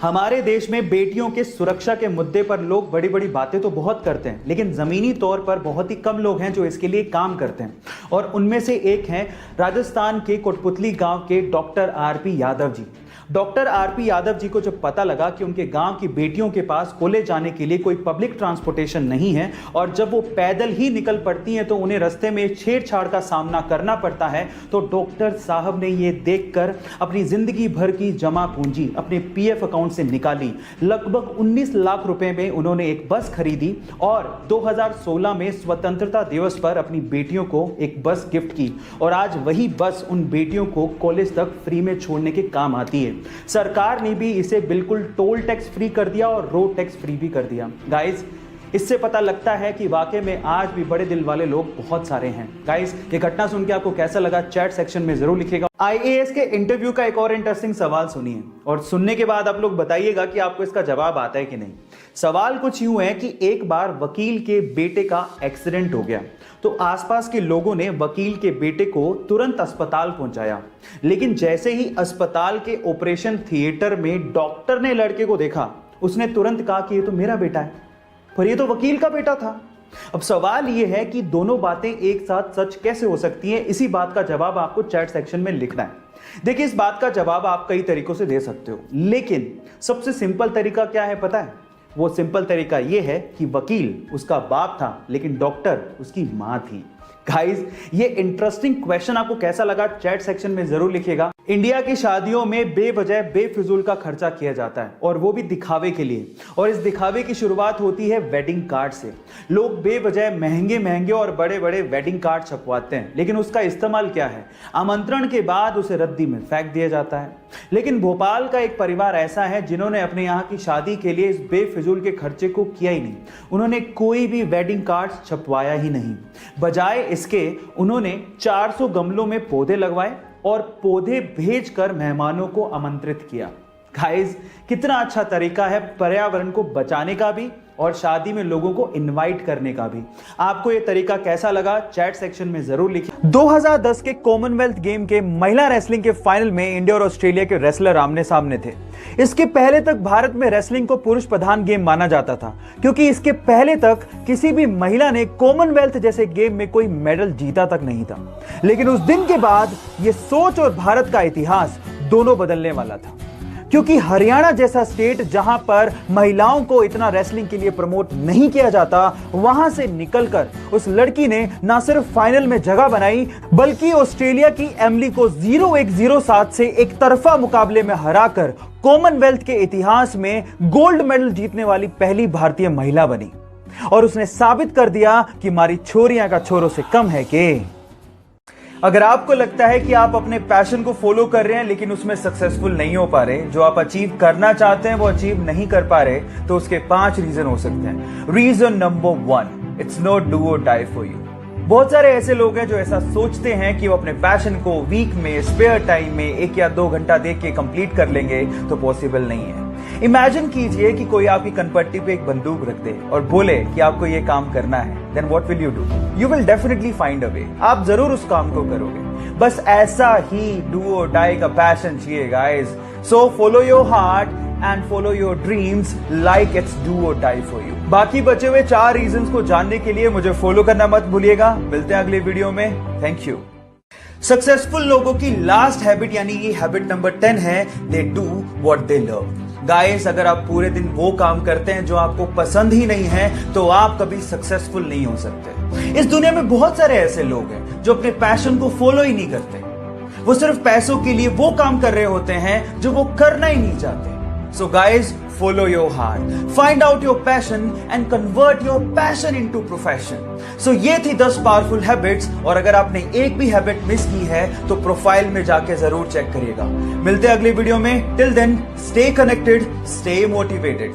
हमारे देश में बेटियों के सुरक्षा के मुद्दे पर लोग बड़ी बड़ी बातें तो बहुत करते हैं, लेकिन जमीनी तौर पर बहुत ही कम लोग हैं जो इसके लिए काम करते हैं। और उनमें से एक हैं राजस्थान के कोटपुतली गांव के doctor RP Yadav ji. Doctor RP Yadav ji को जब पता लगा कि उनके गांव की बेटियों के पास कॉलेज जाने के लिए कोई पब्लिक ट्रांसपोर्टेशन नहीं है और जब वो पैदल ही निकल पड़ती हैं तो उन्हें रास्ते में छेड़छाड़ का सामना करना पड़ता है, तो डॉक्टर साहब ने ये देखकर अपनी जिंदगी भर की जमा पूंजी अपने पीएफ अकाउंट से निकाली। लगभग 19 लाख रुपए में उन्होंने एक बस खरीदी और 2016 में स्वतंत्रता दिवस पर अपनी बेटियों को एक बस गिफ्ट की और आज वही बस उन बेटियों को कॉलेज तक फ्री में छोड़ने के काम आती है। सरकार ने भी इसे बिल्कुल टोल टैक्स फ्री कर दिया और रोड टैक्स फ्री भी कर दिया। गाइस, इससे पता लगता है कि वाकई में आज भी बड़े दिल वाले लोग बहुत सारे हैं। गाइस, ये घटना सुन के आपको कैसा लगा चैट सेक्शन में जरूर लिखिएगा। आईएएस के इंटरव्यू का एक और इंटरेस्टिंग सवाल सुनिए और सुनने के बाद आप लोग बताइएगा कि आपको इसका जवाब आता है कि नहीं। सवाल कुछ यूं है कि एक बार वकील के बेटे का एक्सीडेंट हो गया तो आसपास के लोगों ने वकील के बेटे को तुरंत अस्पताल पहुंचाया, लेकिन जैसे ही अस्पताल के ऑपरेशन थिएटर में डॉक्टर ने लड़के को देखा, उसने तुरंत कहा कि ये तो मेरा बेटा है, पर ये तो वकील का बेटा था। अब सवाल यह है कि दोनों बातें एक साथ सच कैसे हो सकती हैं। इसी बात का जवाब आपको चैट सेक्शन में लिखना है। देखिए, इस बात का जवाब आप कई तरीकों से दे सकते हो, लेकिन सबसे सिंपल तरीका क्या है पता है? वो सिंपल तरीका यह है कि वकील उसका बाप था लेकिन डॉक्टर उसकी मां थी। गाइस, ये इंटरेस्टिंग क्वेश्चन आपको कैसा लगा चैट सेक्शन में जरूर लिखिएगा। इंडिया की शादियों में बेवजह बेफिजूल का खर्चा किया जाता है और वो भी दिखावे के लिए, और इस दिखावे की शुरुआत होती है वेडिंग कार्ड से। लोग बेवजह महंगे महंगे और बड़े बड़े वेडिंग कार्ड छपवाते हैं, लेकिन उसका इस्तेमाल क्या है? आमंत्रण के बाद उसे रद्दी में फेंक दिया जाता है। लेकिन भोपाल का एक परिवार ऐसा है जिन्होंने अपने यहाँ की शादी के लिए इस बेफिजूल के खर्चे को किया ही नहीं। उन्होंने कोई भी वेडिंग कार्ड छपवाया ही नहीं। बजाय इसके उन्होंने 400 गमलों में पौधे लगवाए और पौधे भेजकर मेहमानों को आमंत्रित किया। गाइस, कितना अच्छा तरीका है पर्यावरण को बचाने का भी और शादी में लोगों को इनवाइट करने का भी। आपको यह तरीका कैसा लगा चैट सेक्शन में जरूर लिखिए। 2010 के कॉमनवेल्थ गेम के महिला रेसलिंग के फाइनल में इंडिया और ऑस्ट्रेलिया के रेसलर आमने सामने थे। इसके पहले तक भारत में रेसलिंग को पुरुष प्रधान गेम माना जाता था, क्योंकि इसके पहले तक किसी भी महिला ने कॉमनवेल्थ जैसे गेम में कोई मेडल जीता तक नहीं था। लेकिन उस दिन के बाद यह सोच और भारत का इतिहास दोनों बदलने वाला था, क्योंकि हरियाणा जैसा स्टेट जहां पर महिलाओं को इतना रेसलिंग के लिए प्रमोट नहीं किया जाता, वहां से निकलकर उस लड़की ने ना सिर्फ फाइनल में जगह बनाई, बल्कि ऑस्ट्रेलिया की एमिली को 0-1-0-7 से एक तरफा मुकाबले में हराकर कॉमनवेल्थ के इतिहास में गोल्ड मेडल जीतने वाली पहली भारतीय महिला बनी। और उसने साबित कर दिया कि हमारी छोरियां का छोरों से कम है कि। अगर आपको लगता है कि आप अपने पैशन को फॉलो कर रहे हैं लेकिन उसमें सक्सेसफुल नहीं हो पा रहे, जो आप अचीव करना चाहते हैं वो अचीव नहीं कर पा रहे, तो उसके 5 रीजन हो सकते हैं। Reason number 1, it's not do और डाई फॉर यू। बहुत सारे ऐसे लोग हैं जो ऐसा सोचते हैं कि वो अपने पैशन को वीक में स्पेयर टाइम में 1 या 2 घंटा देख के कंप्लीट कर लेंगे, तो पॉसिबल नहीं है। इमेजिन कीजिए कि कोई आपकी कनपट्टी पे एक बंदूक रख दे और बोले कि आपको ये काम करना है, then what will you do? You will definitely find a way. आप जरूर उस काम को करोगे। बस ऐसा ही डू और डाई का पैशन चाहिए guys. So follow your heart and follow your dreams like it's do और डाई फॉर यू। बाकी बचे हुए 4 रीजंस को जानने के लिए मुझे फॉलो करना मत भूलिएगा। मिलते हैं अगले वीडियो में। Thank you. सक्सेसफुल लोगों की लास्ट हैबिट यानी कि हैबिट नंबर 10 है, they do what they love. Guys, अगर आप पूरे दिन वो काम करते हैं जो आपको पसंद ही नहीं है, तो आप कभी सक्सेसफुल नहीं हो सकते। इस दुनिया में बहुत सारे ऐसे लोग हैं जो अपने पैशन को फॉलो ही नहीं करते। वो सिर्फ पैसों के लिए वो काम कर रहे होते हैं जो वो करना ही नहीं चाहते। So guys, follow your heart, find out your passion and convert your passion into profession. So ये थी 10 पावरफुल हैबिट्स, और अगर आपने एक भी हैबिट मिस की है तो प्रोफाइल में जाके जरूर चेक करिएगा। मिलते हैं अगले वीडियो में। Till then, stay connected, stay motivated.